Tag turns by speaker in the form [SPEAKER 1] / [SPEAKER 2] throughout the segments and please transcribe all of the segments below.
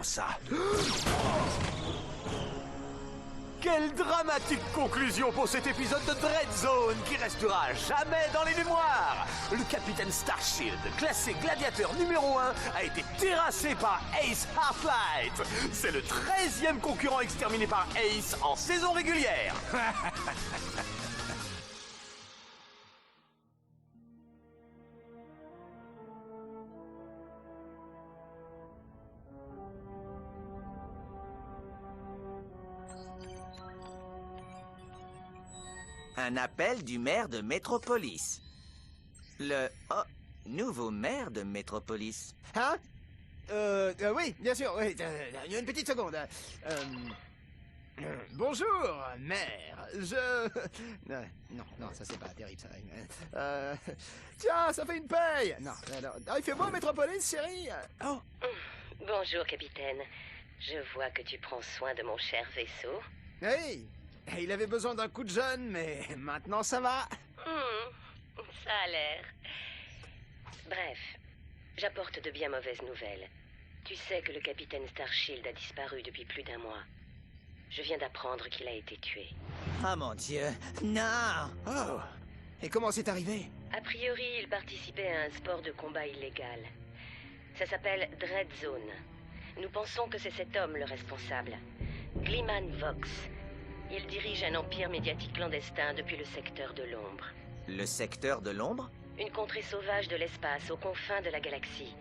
[SPEAKER 1] Ça.
[SPEAKER 2] Quelle dramatique conclusion pour cet épisode de Dread Zone qui restera jamais dans les mémoires. Le capitaine Starshield, classé gladiateur numéro 1, a été terrassé par Ace Heartlight. C'est le 13e concurrent exterminé par Ace en saison régulière.
[SPEAKER 3] Un appel du maire de Métropolis. Le nouveau maire de Métropolis.
[SPEAKER 4] Hein? Oui, bien sûr, oui. Une petite seconde. Bonjour, maire. Non, ça c'est pas terrible, ça. Tiens, ça fait une paye. Non, alors, il fait beau Métropolis, chérie. Oh.
[SPEAKER 5] Bonjour, capitaine. Je vois que tu prends soin de mon cher vaisseau.
[SPEAKER 4] Hey, il avait besoin d'un coup de jeune, mais maintenant ça va.
[SPEAKER 5] Ça a l'air. Bref, j'apporte de bien mauvaises nouvelles. Tu sais que le capitaine Starshield a disparu depuis plus d'1 mois. Je viens d'apprendre qu'il a été tué.
[SPEAKER 3] Oh mon Dieu, non!
[SPEAKER 4] Oh, et comment c'est arrivé?
[SPEAKER 5] A priori, il participait à un sport de combat illégal. Ça s'appelle Dread Zone. Nous pensons que c'est cet homme le responsable. Gliman Vox. Il dirige un empire médiatique clandestin depuis le secteur de l'ombre.
[SPEAKER 3] Le secteur de l'ombre?
[SPEAKER 5] Une contrée sauvage de l'espace, aux confins de la galaxie.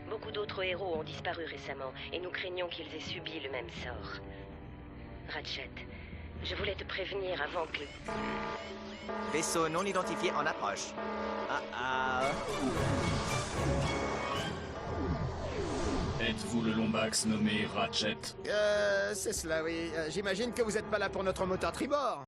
[SPEAKER 5] Beaucoup d'autres héros ont disparu récemment, et nous craignons qu'ils aient subi le même sort. Ratchet, je voulais te prévenir avant que...
[SPEAKER 3] Vaisseau non identifié en approche.
[SPEAKER 6] Êtes-vous le Lombax nommé Ratchet?
[SPEAKER 4] C'est cela, oui. J'imagine que vous n'êtes pas là pour notre moteur tribord.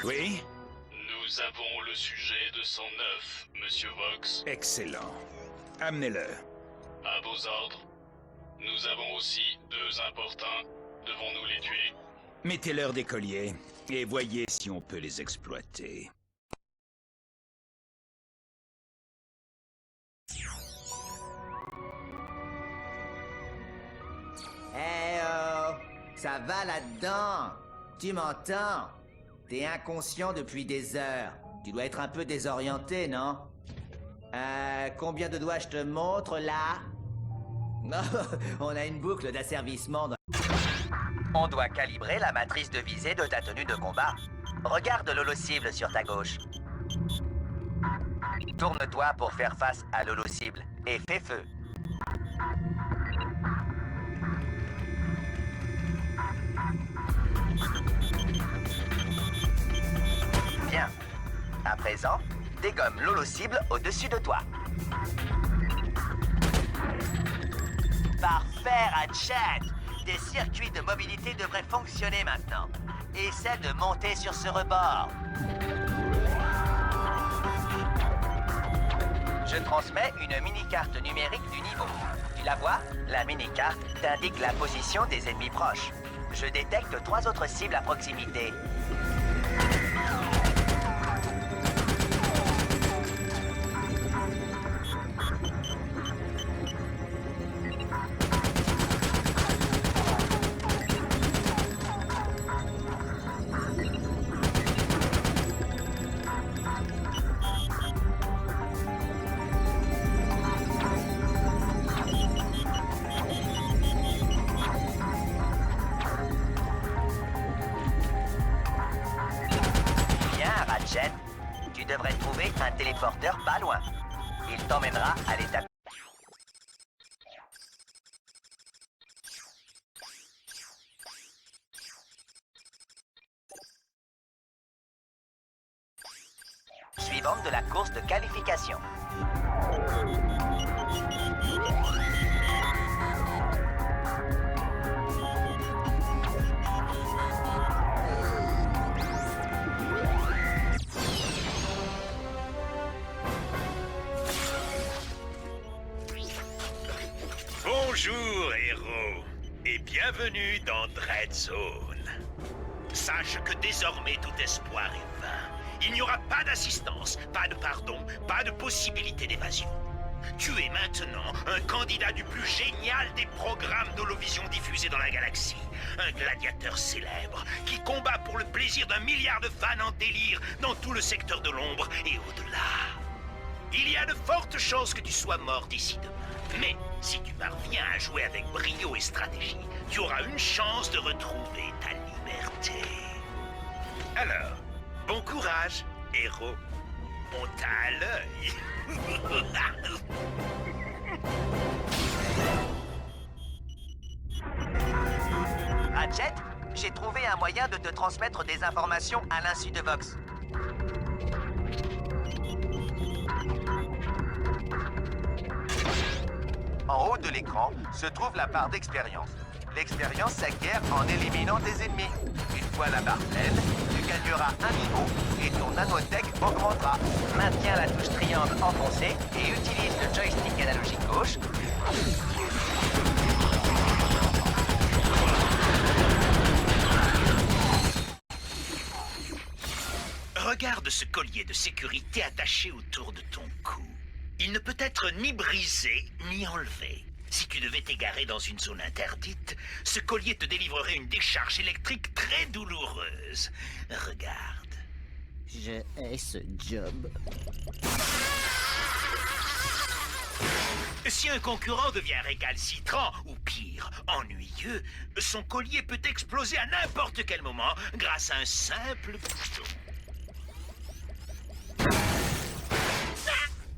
[SPEAKER 1] Oui?
[SPEAKER 6] Nous avons le sujet de 109, Monsieur Vox.
[SPEAKER 1] Excellent. Amenez-le.
[SPEAKER 6] À vos ordres. Nous avons aussi 2 importuns. Devons-nous les tuer?
[SPEAKER 1] Mettez-leur des colliers et voyez si on peut les exploiter.
[SPEAKER 3] Ça va là-dedans? Tu m'entends? T'es inconscient depuis des heures. Tu dois être un peu désorienté, non? Combien de doigts je te montre, là? On a une boucle d'asservissement dans... On doit calibrer la matrice de visée de ta tenue de combat. Regarde l'holo-cible sur ta gauche. Tourne-toi pour faire face à l'holo-cible et fais feu. Bien. À présent, dégomme l'holo-cible au-dessus de toi. Parfait, Ratchet! Tes circuits de mobilité devraient fonctionner maintenant. Essaie de monter sur ce rebord. Je transmets une mini-carte numérique du niveau. Tu la vois? La mini-carte t'indique la position des ennemis proches. Je détecte 3 autres cibles à proximité. Tu devrais trouver un téléporteur pas loin. Il t'emmènera à l'étape. Suivante de la course de qualification.
[SPEAKER 1] Bonjour, héros, et bienvenue dans Dread Zone. Sache que désormais tout espoir est vain. Il n'y aura pas d'assistance, pas de pardon, pas de possibilité d'évasion. Tu es maintenant un candidat du plus génial des programmes d'holovision diffusés dans la galaxie. Un gladiateur célèbre qui combat pour le plaisir d'un milliard de fans en délire dans tout le secteur de l'ombre et au-delà. Il y a de fortes chances que tu sois mort d'ici demain. Mais si tu parviens à jouer avec brio et stratégie, tu auras une chance de retrouver ta liberté. Alors, bon courage, héros. On t'a à l'œil.
[SPEAKER 3] Ratchet, j'ai trouvé un moyen de te transmettre des informations à l'insu de Vox. En haut de l'écran se trouve la barre d'expérience. L'expérience s'acquiert en éliminant des ennemis. Une fois la barre pleine, tu gagneras un niveau et ton nanotech augmentera. Maintiens la touche triangle enfoncée et utilise le joystick analogique gauche.
[SPEAKER 1] Regarde ce collier de sécurité attaché autour de ton cou. Il ne peut être ni brisé, ni enlevé. Si tu devais t'égarer dans une zone interdite, ce collier te délivrerait une décharge électrique très douloureuse. Regarde.
[SPEAKER 3] Je hais ce job.
[SPEAKER 1] Si un concurrent devient récalcitrant, ou pire, ennuyeux, son collier peut exploser à n'importe quel moment grâce à un simple bouton.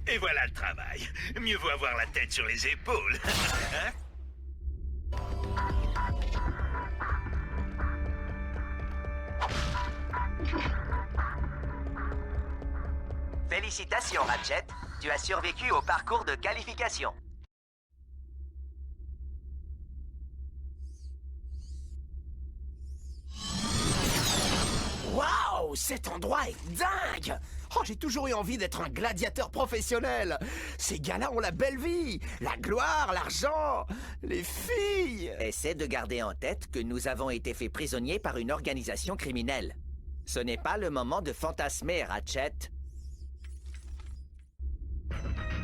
[SPEAKER 1] Et voilà le travail. Mieux vaut avoir la tête sur les épaules. Hein?
[SPEAKER 3] Félicitations, Ratchet. Tu as survécu au parcours de qualification.
[SPEAKER 2] Waouh, cet endroit est dingue! Oh, j'ai toujours eu envie d'être un gladiateur professionnel. Ces gars-là ont la belle vie, la gloire, l'argent, les filles.
[SPEAKER 3] Essaie de garder en tête que nous avons été faits prisonniers par une organisation criminelle. Ce n'est pas le moment de fantasmer, Ratchet.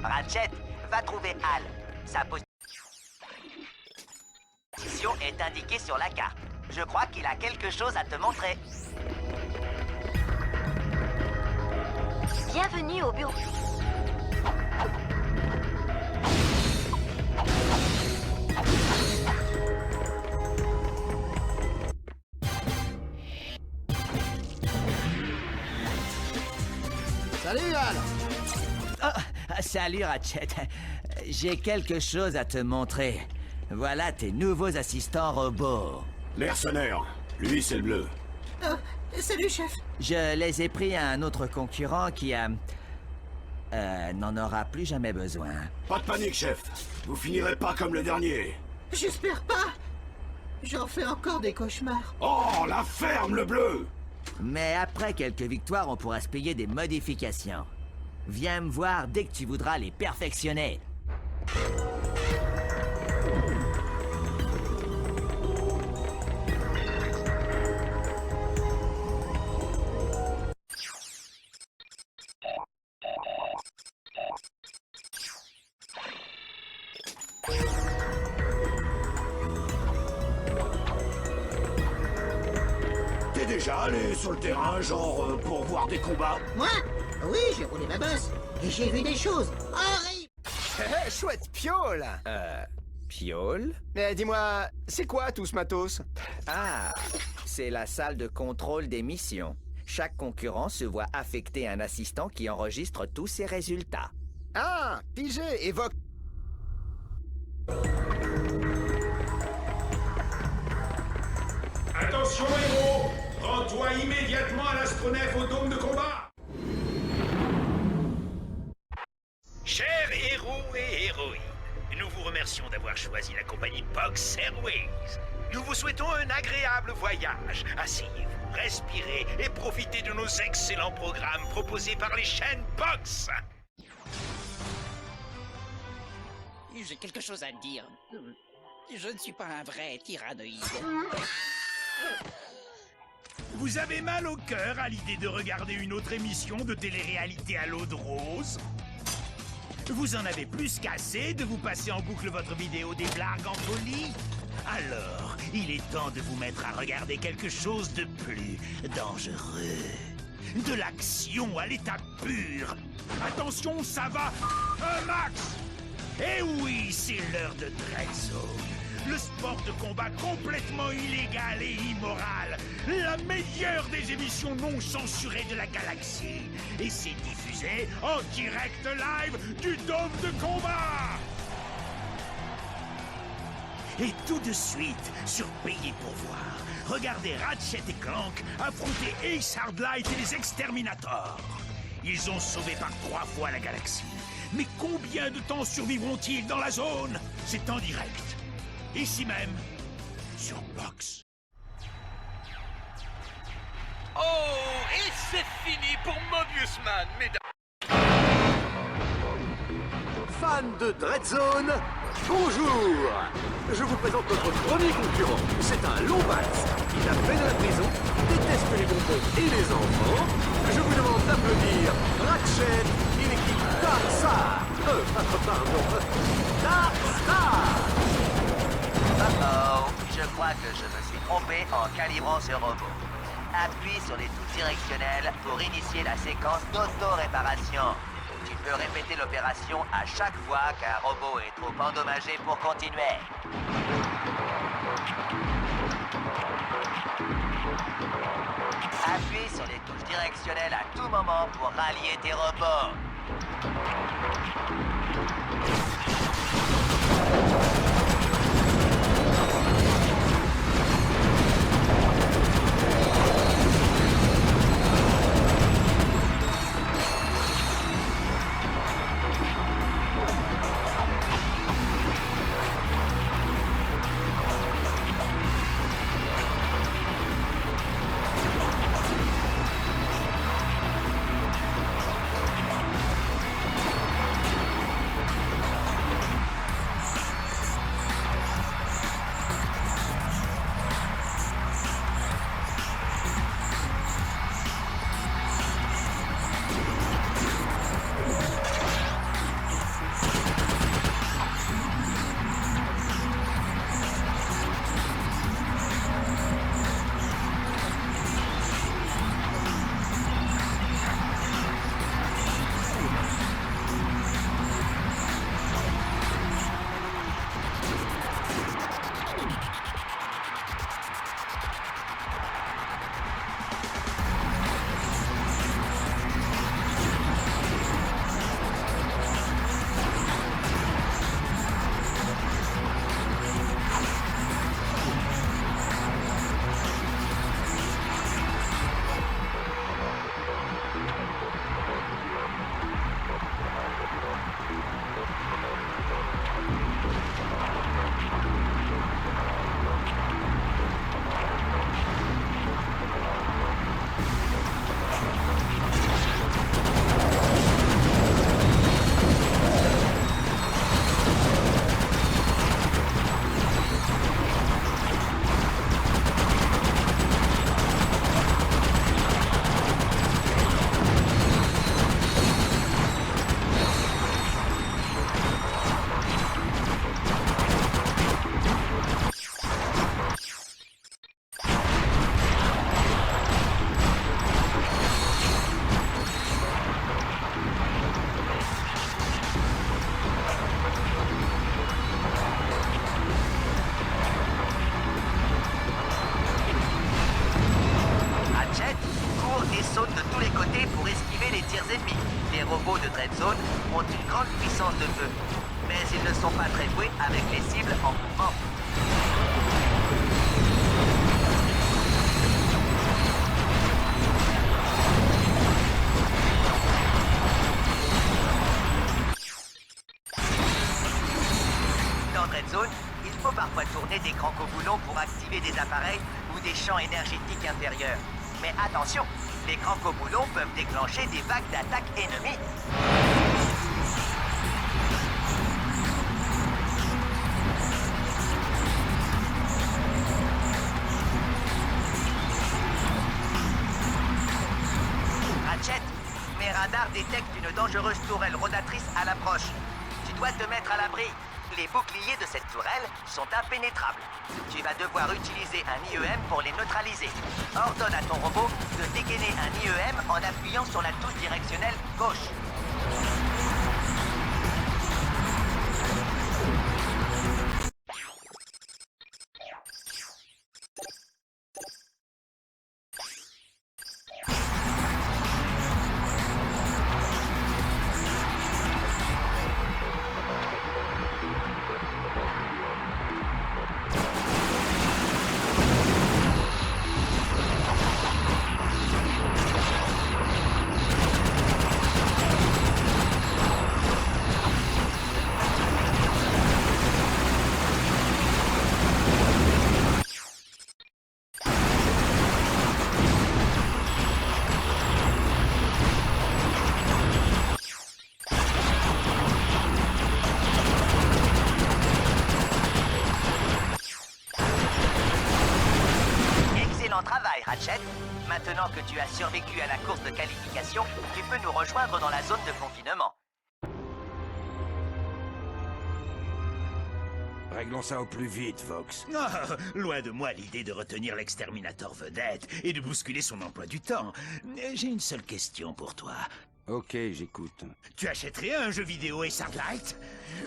[SPEAKER 3] Ratchet, va trouver Hal. Sa position est indiquée sur la carte. Je crois qu'il a quelque chose à te montrer.
[SPEAKER 5] Bienvenue au bureau.
[SPEAKER 4] Salut, Al!
[SPEAKER 3] Salut, Ratchet. J'ai quelque chose à te montrer. Voilà tes nouveaux assistants robots.
[SPEAKER 7] Mercenaire, lui c'est le bleu. Salut, chef.
[SPEAKER 3] Je les ai pris à un autre concurrent qui a... n'en aura plus jamais besoin.
[SPEAKER 8] Pas de panique, chef. Vous finirez pas comme le dernier.
[SPEAKER 7] J'espère pas. J'en fais encore des cauchemars.
[SPEAKER 8] Oh, la ferme, le bleu!
[SPEAKER 3] Mais après quelques victoires, on pourra se payer des modifications. Viens me voir dès que tu voudras les perfectionner.
[SPEAKER 8] T'es déjà allé sur le terrain, genre pour voir des combats?
[SPEAKER 7] Moi? Oui, j'ai roulé ma bosse. Et j'ai vu des choses horribles.
[SPEAKER 4] Chouette piole.
[SPEAKER 3] Piole?
[SPEAKER 4] Mais dis-moi, c'est quoi tout ce matos?
[SPEAKER 3] Ah, c'est la salle de contrôle des missions. Chaque concurrent se voit affecter un assistant qui enregistre tous ses résultats.
[SPEAKER 4] Ah, pigé, évoque...
[SPEAKER 1] Attention, héros! Rends-toi immédiatement à l'astronef au dôme de combat! Chers héros et héroïnes, nous vous remercions d'avoir choisi la compagnie Box Airways. Nous vous souhaitons un agréable voyage. Asseyez-vous, respirez et profitez de nos excellents programmes proposés par les chaînes Box.
[SPEAKER 9] J'ai quelque chose à dire. Je ne suis pas un vrai tyrannoïde.
[SPEAKER 1] Vous avez mal au cœur à l'idée de regarder une autre émission de télé-réalité à l'eau de rose? Vous en avez plus qu'assez de vous passer en boucle votre vidéo des blagues en folie? Alors, il est temps de vous mettre à regarder quelque chose de plus dangereux. De l'action à l'état pur. Attention, ça va un max! Eh oui, c'est l'heure de Dread Zone. Le sport de combat complètement illégal et immoral. La meilleure des émissions non censurées de la galaxie. Et c'est diffusé en direct live du dôme de combat. Et tout de suite, sur Payé pour voir, regardez Ratchet et Clank affronter Ace Hardlight et les Exterminators. Ils ont sauvé par 3 fois la galaxie. Mais combien de temps survivront-ils dans la zone? C'est en direct. Ici même, sur Box.
[SPEAKER 2] Oh, et c'est fini pour Mobius Man, mesdames. Fans de Dread Zone, bonjour. Je vous présente notre premier concurrent. C'est un Lombax. Il a fait de la prison, déteste les bonbons et les enfants. Je vous demande d'applaudir Ratchet et l'équipe Darkstar. Pardon. Darkstar.
[SPEAKER 3] Oh, je crois que je me suis trompé en calibrant ce robot. Appuie sur les touches directionnelles pour initier la séquence d'auto-réparation. Tu peux répéter l'opération à chaque fois qu'un robot est trop endommagé pour continuer. Appuie sur les touches directionnelles à tout moment pour rallier tes robots. de tous les côtés pour esquiver les tirs ennemis. Les robots de Dread Zone ont une grande puissance de feu, mais ils ne sont pas très doués avec les cibles en mouvement. Dans Dread Zone, il faut parfois tourner des crancoboulons pour activer des appareils ou des champs énergétiques intérieurs. Mais attention, les crancoboulons peuvent déclencher des vagues d'attaque ennemies. Ratchet, mes radars détectent une dangereuse tourelle rôdatrice à l'approche. Tu dois te mettre à l'abri. Les boucliers de cette tourelle sont impénétrables. Tu vas devoir utiliser un IEM pour les neutraliser. Ordonne à ton robot de dégainer un IEM en appuyant sur la touche directionnelle gauche. Travail, Ratchet. Maintenant que tu as survécu à la course de qualification, tu peux nous rejoindre dans la zone de confinement.
[SPEAKER 8] Réglons ça au plus vite, Vox.
[SPEAKER 1] Ah, loin de moi l'idée de retenir l'exterminateur vedette et de bousculer son emploi du temps. J'ai une seule question pour toi.
[SPEAKER 8] Ok, j'écoute.
[SPEAKER 1] Tu achèterais un jeu vidéo et Light?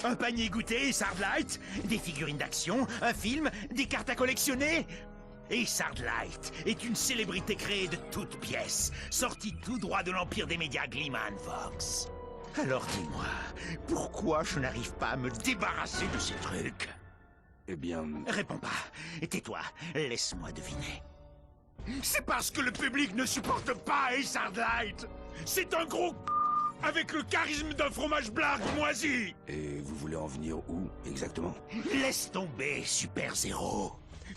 [SPEAKER 1] Un panier goûter et Light? Des figurines d'action? Un film? Des cartes à collectionner? Aesard Light est une célébrité créée de toutes pièces, sortie tout droit de l'empire des médias Gleeman Vox. Alors dis-moi, pourquoi je n'arrive pas à me débarrasser de ces trucs?
[SPEAKER 8] Eh bien...
[SPEAKER 1] Réponds pas, tais-toi, laisse-moi deviner. C'est parce que le public ne supporte pas Aesard Light. C'est un gros avec le charisme d'un fromage blague moisi.
[SPEAKER 8] Et vous voulez en venir où, exactement?
[SPEAKER 1] Laisse tomber, Super Zéro.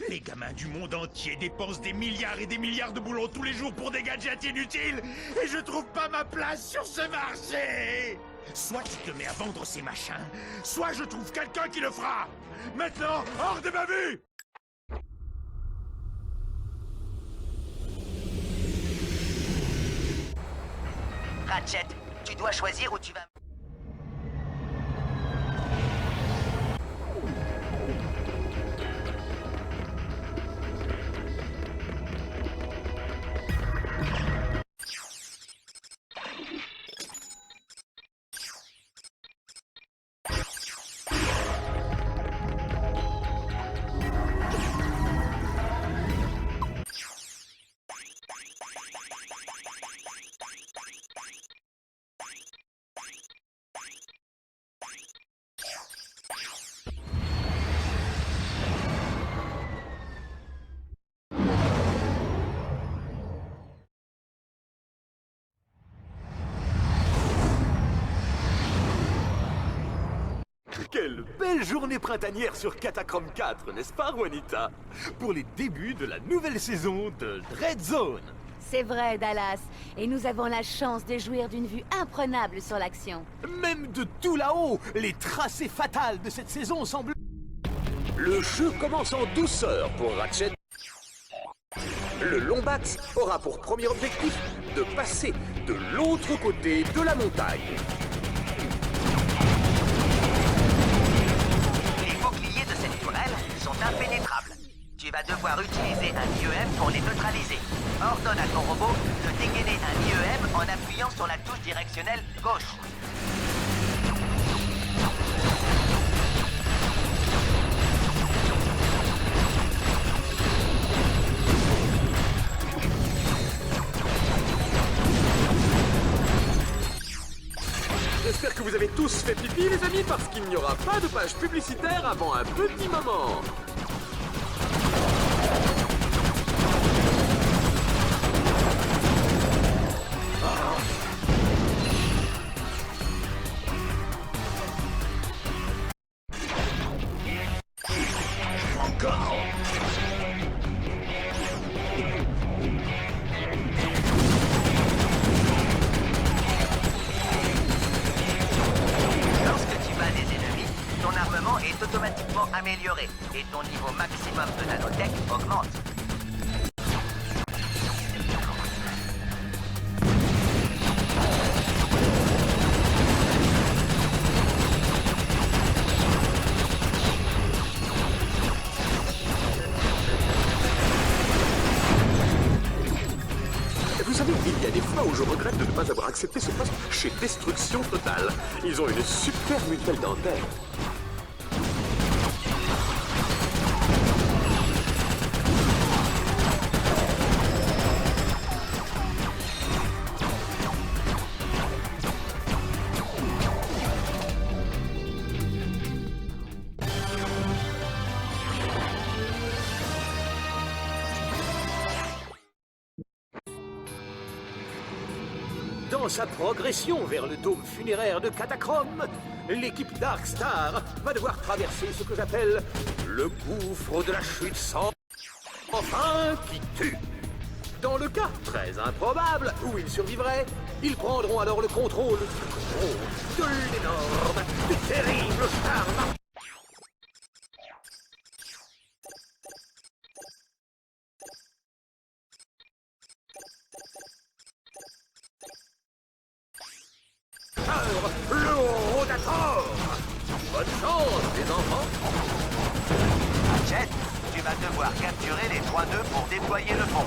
[SPEAKER 1] Les gamins du monde entier dépensent des milliards et des milliards de boulons tous les jours pour des gadgets inutiles et je trouve pas ma place sur ce marché. Soit tu te mets à vendre ces machins, soit je trouve quelqu'un qui le fera. Maintenant, hors de ma vue!
[SPEAKER 3] Ratchet, tu dois choisir où tu vas...
[SPEAKER 2] Quelle belle journée printanière sur Catachrome 4, n'est-ce pas, Juanita? Pour les débuts de la nouvelle saison de Dread Zone.
[SPEAKER 10] C'est vrai, Dallas. Et nous avons la chance de jouir d'une vue imprenable sur l'action.
[SPEAKER 2] Même de tout là-haut, les tracés fatals de cette saison semblent...
[SPEAKER 11] Le jeu commence en douceur pour Ratchet. Le Lombax aura pour premier objectif de passer de l'autre côté de la montagne.
[SPEAKER 3] Les boucliers de cette tourelle sont impénétrables. Tu vas devoir utiliser un IEM pour les neutraliser. Ordonne à ton robot de dégainer un IEM en appuyant sur la touche directionnelle gauche.
[SPEAKER 11] que vous avez tous fait pipi, les amis, parce qu'il n'y aura pas de page publicitaire avant un petit moment.
[SPEAKER 3] Automatiquement amélioré et ton niveau maximum de nanotech augmente.
[SPEAKER 11] Vous savez, il y a des fois où je regrette de ne pas avoir accepté ce poste chez Destruction Totale. Ils ont une super mutuelle dentaire.
[SPEAKER 2] Dans sa progression vers le dôme funéraire de Catachrome, l'équipe Darkstar va devoir traverser ce que j'appelle le gouffre de la chute sans fin qui tue. Dans le cas très improbable où ils survivraient, ils prendront alors le contrôle du gros, de l'énorme, du terrible charme. Le Rodator. Bonne chance, les enfants.
[SPEAKER 3] Jet, tu vas devoir capturer les 3 nœuds pour déployer le pont.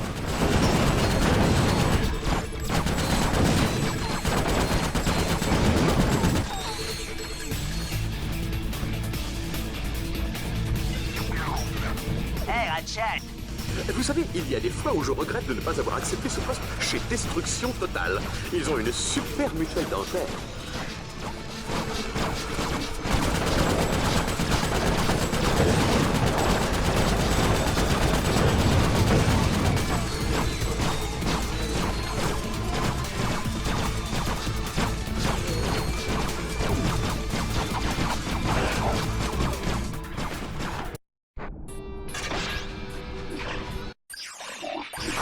[SPEAKER 3] Hey, Ratchet!
[SPEAKER 11] Vous savez, il y a des fois où je regrette de ne pas avoir accepté ce poste chez Destruction Totale. Ils ont une super mutuelle dentaire.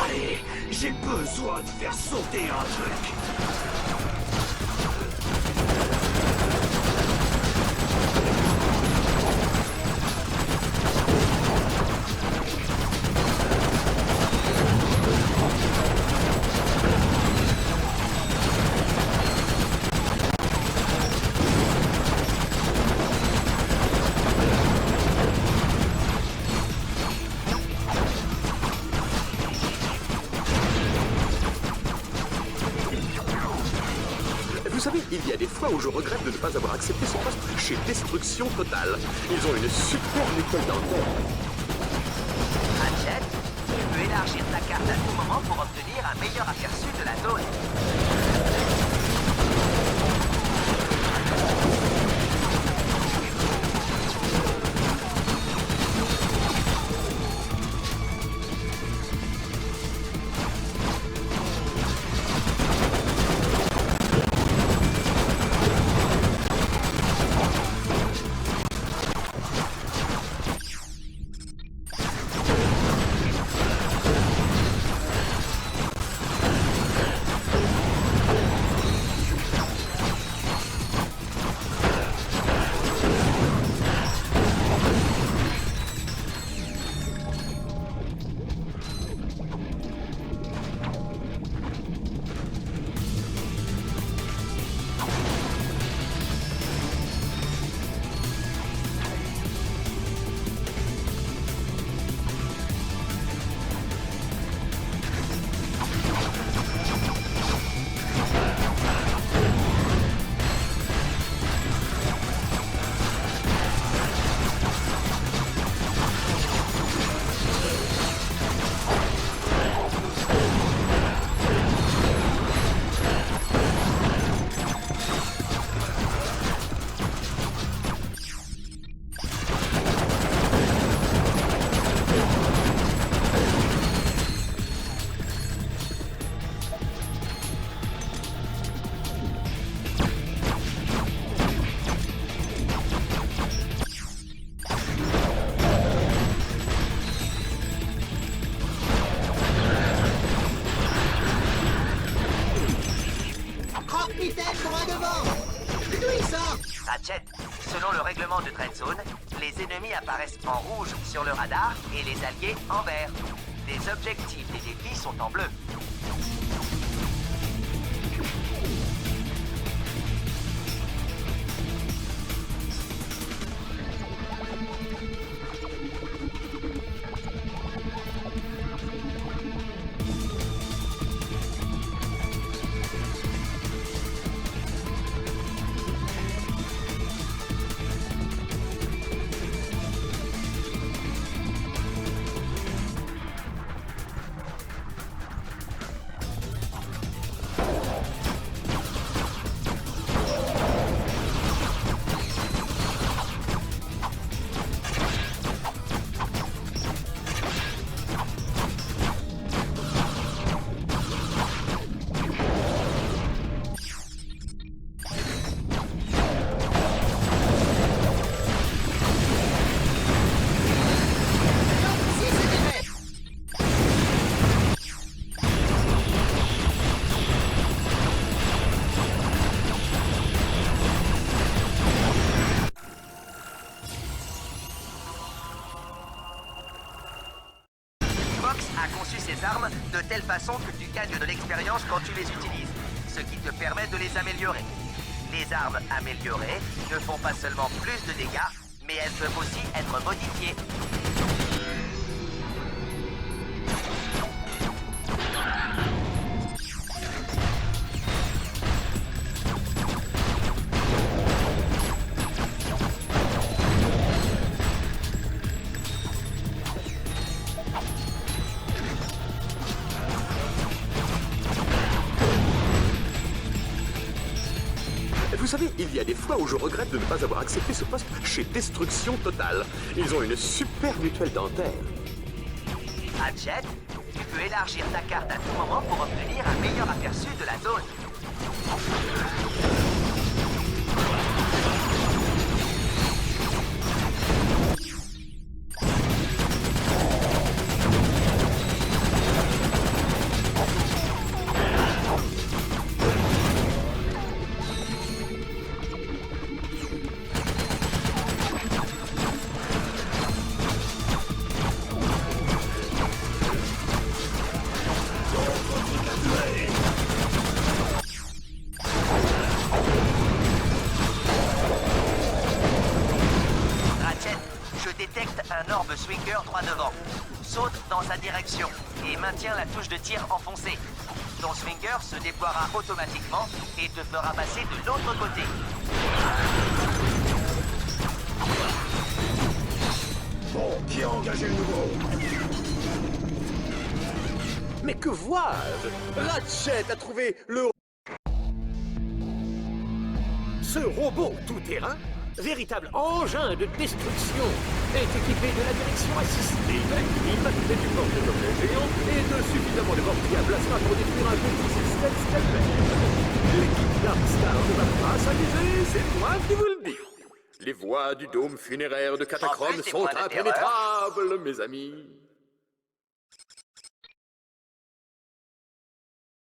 [SPEAKER 8] Allez, j'ai besoin de faire sauter un truc.
[SPEAKER 11] Vous savez, il y a des fois où je regrette de ne pas avoir accepté ce poste chez Destruction Totale. Ils ont une super mutuelle dentaire.
[SPEAKER 3] Ratchet, tu peux élargir ta carte à tout moment pour obtenir un meilleur aperçu de la zone.
[SPEAKER 7] pour un devant. D'où il sort?
[SPEAKER 3] Ratchet, selon le règlement de Dread Zone, les ennemis apparaissent en rouge sur le radar et les alliés en vert. Les objectifs des défis sont en bleu. De telle façon que tu gagnes de l'expérience quand tu les utilises, ce qui te permet de les améliorer. Les armes améliorées ne font pas seulement plus de dégâts, mais elles peuvent aussi être modifiées.
[SPEAKER 11] Vous savez, il y a des fois où je regrette de ne pas avoir accepté ce poste chez Destruction Totale. Ils ont une super mutuelle dentaire.
[SPEAKER 3] Ratchet, tu peux élargir ta carte à tout moment pour obtenir un meilleur aperçu de la zone. Swinger droit devant. Saute dans sa direction et maintiens la touche de tir enfoncée. Ton Swinger se déploiera automatiquement et te fera passer de l'autre côté.
[SPEAKER 8] Bon, qui a engagé le nouveau?
[SPEAKER 11] Mais que vois-je? Ratchet a trouvé le... Ce robot tout-terrain, véritable engin de destruction, est équipé de la direction assistée, d'un clim et du porte-objet géant et de suffisamment de mortiers à plasma pour détruire un petit système stellaire. L'équipe Darkstar ne va pas s'amuser, c'est moi qui vous le dis. Les voies du dôme funéraire de Catacrone sont impénétrables, mes amis.